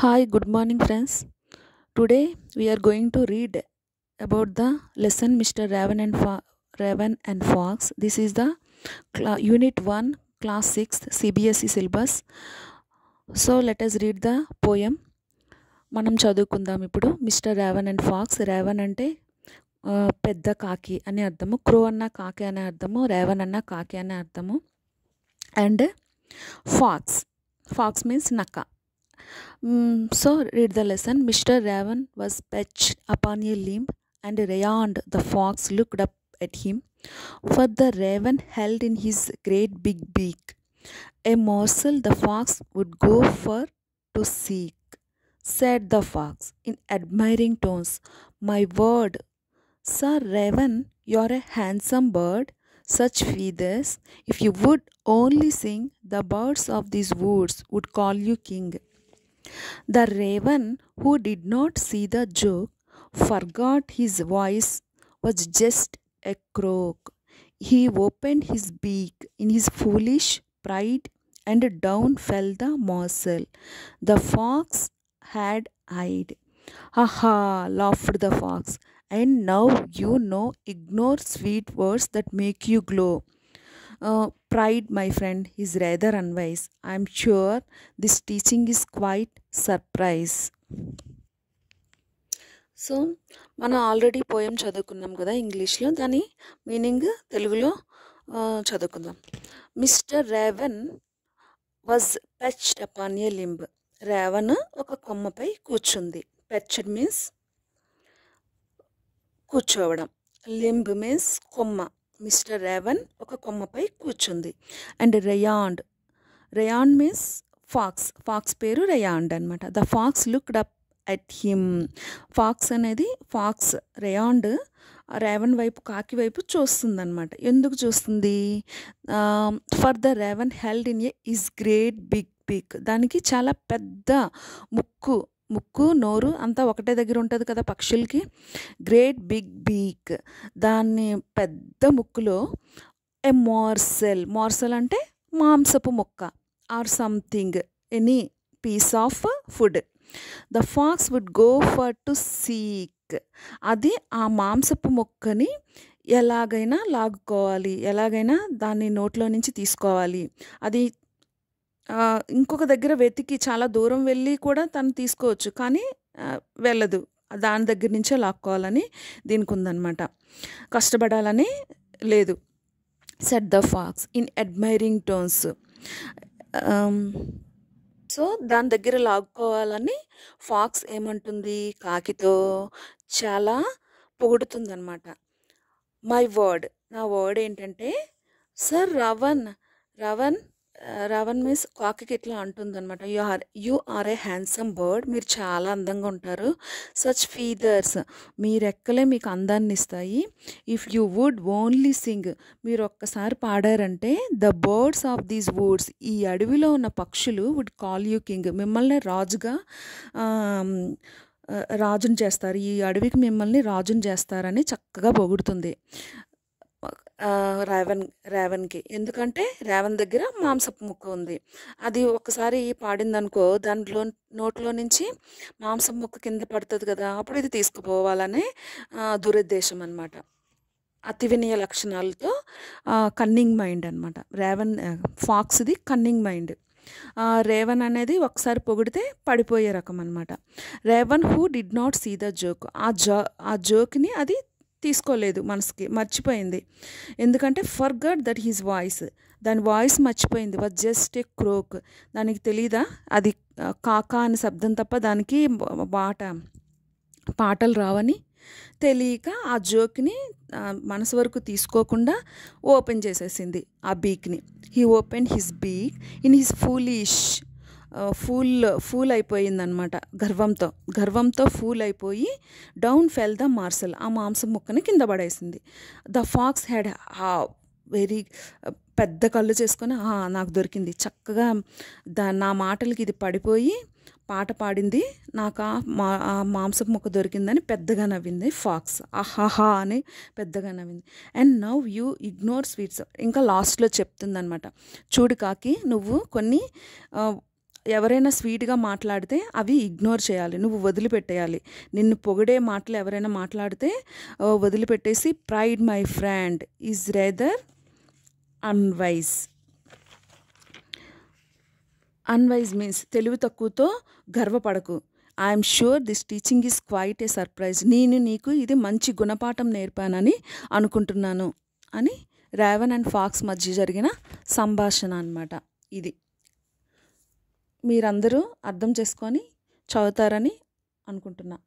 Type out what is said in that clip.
Hi, good morning, friends. Today we are going to read about the lesson Mr. Raven and Fox. This is the Unit 1, Class 6, CBSE syllabus. So let us read the poem. మనం చదువుకుందాం ఇప్పుడు. Mister raven and fox. Raven అంటే పెద్ద కాకి అనే అర్థము, క్రో అన్న కాకి అనే అర్థము, రావన్ అన్న కాకి అనే అర్థము. అండ్ ఫాక్స్ మీన్స్ నక్క. So read the lesson. Mr. Raven was perched upon a limb, and Rayond the fox looked up at him, for the raven held in his great big beak a morsel the fox would go for to seek. Said the fox in admiring tones, "My word, Sir Raven, you're a handsome bird. Such feathers, if you would only sing, the birds of these woods would call you king." The raven, who did not see the joke, forgot his voice was just a croak. He opened his beak in his foolish pride, and down fell the morsel the fox had eyed. "Ha ha!" laughed the fox. "And now you know, ignore sweet words that make you glow. Pride, my friend, is rather unwise. I am sure this teaching is quite surprise." So మనం already poem చదువుకున్నాం కదా ఇంగ్లీష్లో, దాని meaning తెలుగులో చదువుకుందాం. Mister raven was perched upon a limb. Raven ఒక కొమ్మపై కూర్చుంది. పెచ్డ్ మీన్స్ కూర్చోవడం, లింబ్ మీన్స్ కొమ్మ. మిస్టర్ రావన్ ఒక కొమ్మపై కూర్చుంది. అండ్ రేయాండ్ మీన్స్ ఫాక్స్ పేరు రేయాండ్ అనమాట. The fox looked up at him. Fox అనేది రేయాండ్ రావన్ వైపు, కాకి వైపు చూస్తుంది అనమాట. ఎందుకు చూస్తుంది? For the raven held in a his great big beak. దానికి చాలా పెద్ద ముక్కు నోరు అంతా ఒకటే దగ్గర ఉంటుంది కదా పక్షులకి. గ్రేట్ బిగ్ బీక్, దాన్ని పెద్ద ముక్కులో ఏ మోర్సెల్ అంటే మాంసపు ముక్క, or something, any piece of food. The fox would go for to seek. అది ఆ మాంసపు ముక్కని ఎలాగైనా లాగుకోవాలి, ఎలాగైనా దాన్ని నోట్లో నుంచి తీసుకోవాలి. అది ఇంకొక దగ్గర వెతికి చాలా దూరం వెళ్ళి కూడా తను తీసుకోవచ్చు, కానీ వెళ్ళదు, దాని దగ్గర నుంచే లాక్కోవాలని దీనికి ఉందన్నమాట. కష్టపడాలని లేదు. Said the fox in admiring tones. So దాని దగ్గర లాక్కోవాలని ఫాక్స్ ఏమంటుంది? కాకితో చాలా పొగుడుతుందన్నమాట. మై వర్డ్, నా వర్డ్ ఏంటంటే, సర్ రావన్ మీన్స్ కాకి ఇట్లా అంటుందన్నమాట. You are a handsome bird. మీరు చాలా అందంగా ఉంటారు. సచ్ ఫీదర్స్, మీ రెక్కలే మీకు అందాన్ని ఇస్తాయి. If you would only sing, మీరు ఒక్కసారి పాడారంటే, the birds of these woods, ఈ అడవిలో ఉన్న పక్షులు వుడ్ కాల్ యూ కింగ్, మిమ్మల్ని రాజుని చేస్తారు, ఈ అడవికి మిమ్మల్ని రాజుని చేస్తారని చక్కగా పొగుడుతుంది రావన్కి. ఎందుకంటే రావన్ దగ్గర మాంసపు ముక్క ఉంది. అది ఒకసారి పాడిందనుకో, దాంట్లో నోట్లో నుంచి మాంసపు ముక్క కింద పడుతుంది కదా, అప్పుడు ఇది తీసుకుపోవాలనే దురుద్దేశం అనమాట. అతి వినయ లక్షణాలతో కన్నింగ్ మైండ్ అనమాట. ఫాక్స్ది కన్నింగ్ మైండ్. రేవన్ అనేది ఒకసారి పొగిడితే పడిపోయే రకం అనమాట. Raven who did not see the joke, ఆ జోక్ని అది తీసుకోలేదు, మనసుకి మర్చిపోయింది. ఎందుకంటే ఫర్గట్ దట్ హిజ్ వాయిస్, దాని వాయిస్ మర్చిపోయింది. వాజ్ జస్ట్ ఏ క్రోక్, దానికి తెలీదా అది కాకా అనే శబ్దం తప్ప దానికి పాటలు రావని తెలియక ఆ జోక్ని మనసు వరకు తీసుకోకుండా ఓపెన్ చేసేసింది ఆ బీక్ని. He open his beak in his fool అయిపోయిందనమాట. గర్వంతో ఫూల్ అయిపోయి డౌన్ ఫెల్ ద మార్సల్, ఆ మాంసం ముక్కని కింద పడేసింది. ద ఫాక్స్ హ్యాడ్ వెరీ పెద్ద కళ్ళు చేసుకొని, నాకు దొరికింది, చక్కగా నా మాటలకి ఇది పడిపోయి పాట పాడింది, నాకు ఆ మాంసపు ముక్క దొరికిందని పెద్దగా నవ్వింది ఫాక్స్. ఆహాహా అని పెద్దగా నవ్వింది. And now you ignore sweets, ఇంకా లాస్ట్లో చెప్తుందనమాట. చూడు కాకి, నువ్వు కొన్ని ఎవరైనా స్వీట్గా మాట్లాడితే అవి ఇగ్నోర్ చేయాలి, నువ్వు వదిలిపెట్టేయాలి. నిన్ను పొగిడే మాటలు ఎవరైనా మాట్లాడితే వదిలిపెట్టేసి pride my friend is rather unwise. Unwise means తెలివి తక్కువతో గర్వపడకు. I'm sure this teaching is quite a surprise. నేను నీకు ఇది మంచి గుణపాఠం నేర్పానని అనుకుంటున్నాను అని రేవన్ అండ్ ఫాక్స్ మధ్య జరిగిన సంభాషణ అన్నమాట. ఇది మీరందరూ అర్థం చేసుకొని చదువుతారని అనుకుంటున్నా.